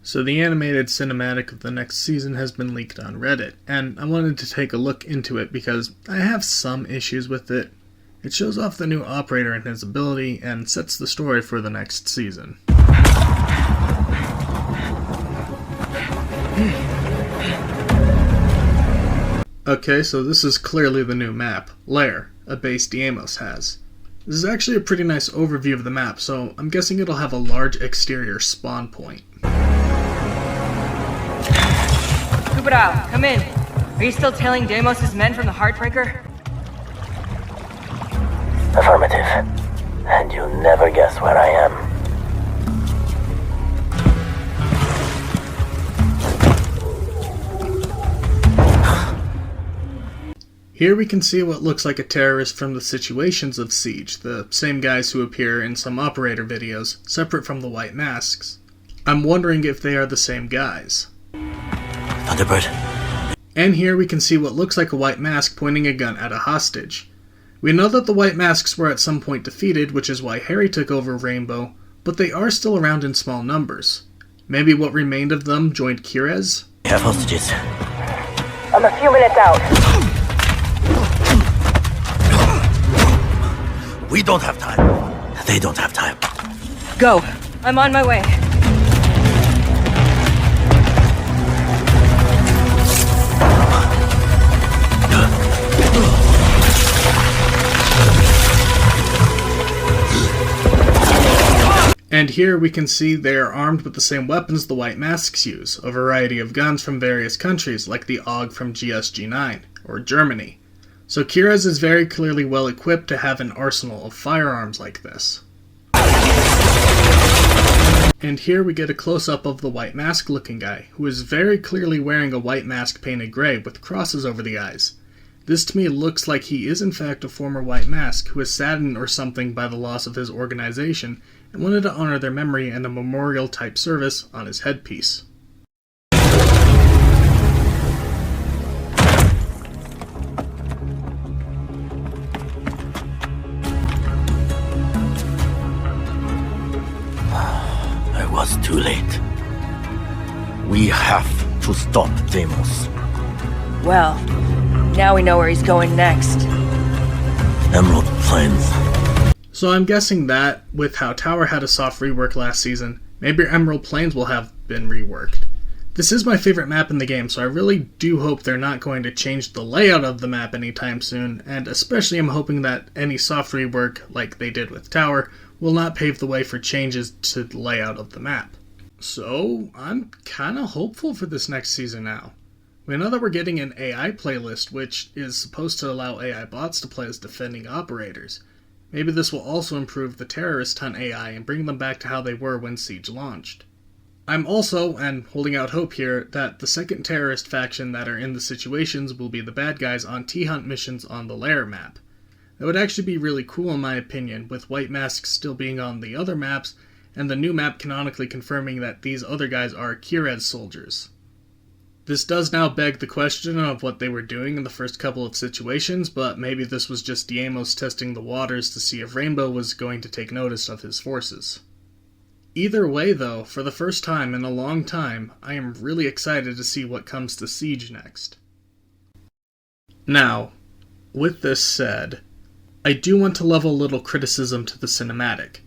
So the animated cinematic of the next season has been leaked on Reddit, and I wanted to take a look into it because I have some issues with it. It shows off the new operator and his ability, and sets the story for the next season. Okay, so this is clearly the new map, Lair, a base Deimos has. This is actually a pretty nice overview of the map, so I'm guessing it'll have a large exterior spawn point. Kubarao, come in. Are you still tailing Deimos' men from the Heartbreaker? Affirmative. And you'll never guess where I am. Here we can see what looks like a terrorist from the Situations of Siege, the same guys who appear in some operator videos, separate from the white masks. I'm wondering if they are the same guys. Thunderbird. And here we can see what looks like a white mask pointing a gun at a hostage. We know that the white masks were at some point defeated, which is why Harry took over Rainbow, but they are still around in small numbers. Maybe what remained of them joined Theorires? We have hostages. I'm a few minutes out. We don't have time. They don't have time. Go. I'm on my way. And here we can see they are armed with the same weapons the white masks use, a variety of guns from various countries like the AUG from GSG-9, or Germany. So Theorires is very clearly well equipped to have an arsenal of firearms like this. And here we get a close-up of the white mask looking guy, who is very clearly wearing a white mask painted gray with crosses over the eyes. This to me looks like he is in fact a former white mask who is saddened or something by the loss of his organization and wanted to honor their memory in a memorial type service on his headpiece. I was too late. We have to stop Deimos. Well, now we know where he's going next. Emerald Plains. So I'm guessing that, with how Tower had a soft rework last season, maybe Emerald Plains will have been reworked. This is my favorite map in the game, so I really do hope they're not going to change the layout of the map anytime soon, and especially I'm hoping that any soft rework, like they did with Tower, will not pave the way for changes to the layout of the map. So, I'm kinda hopeful for this next season now. We know that we're getting an AI playlist, which is supposed to allow AI bots to play as defending operators. Maybe this will also improve the terrorist hunt AI and bring them back to how they were when Siege launched. I'm also, and holding out hope here, that the second terrorist faction that are in the Situations will be the bad guys on T-Hunt missions on the Lair map. That would actually be really cool in my opinion, with white masks still being on the other maps, and the new map canonically confirming that these other guys are Theorires soldiers. This does now beg the question of what they were doing in the first couple of Situations, but maybe this was just Deimos testing the waters to see if Rainbow was going to take notice of his forces. Either way though, for the first time in a long time, I am really excited to see what comes to Siege next. Now, with this said, I do want to level a little criticism to the cinematic.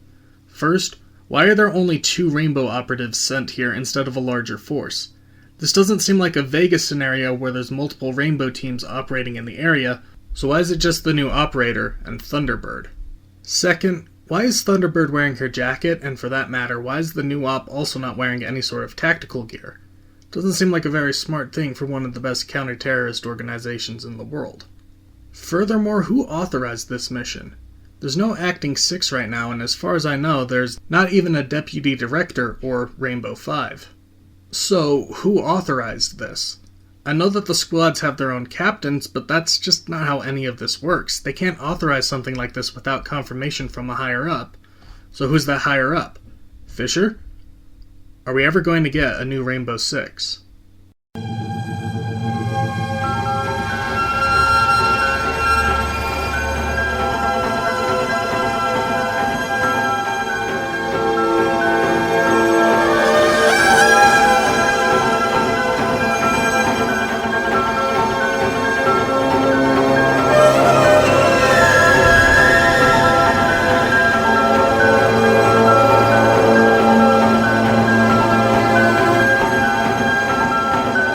First, why are there only 2 Rainbow operatives sent here instead of a larger force? This doesn't seem like a Vegas scenario where there's multiple Rainbow teams operating in the area, so why is it just the new operator and Thunderbird? Second, why is Thunderbird wearing her jacket, and for that matter, why is the new op also not wearing any sort of tactical gear? Doesn't seem like a very smart thing for one of the best counter-terrorist organizations in the world. Furthermore, who authorized this mission? There's no Acting 6 right now, and as far as I know, there's not even a Deputy Director or Rainbow 5. So, who authorized this? I know that the squads have their own captains, but that's just not how any of this works. They can't authorize something like this without confirmation from a higher up. So who's that higher up? Fisher? Are we ever going to get a new Rainbow 6?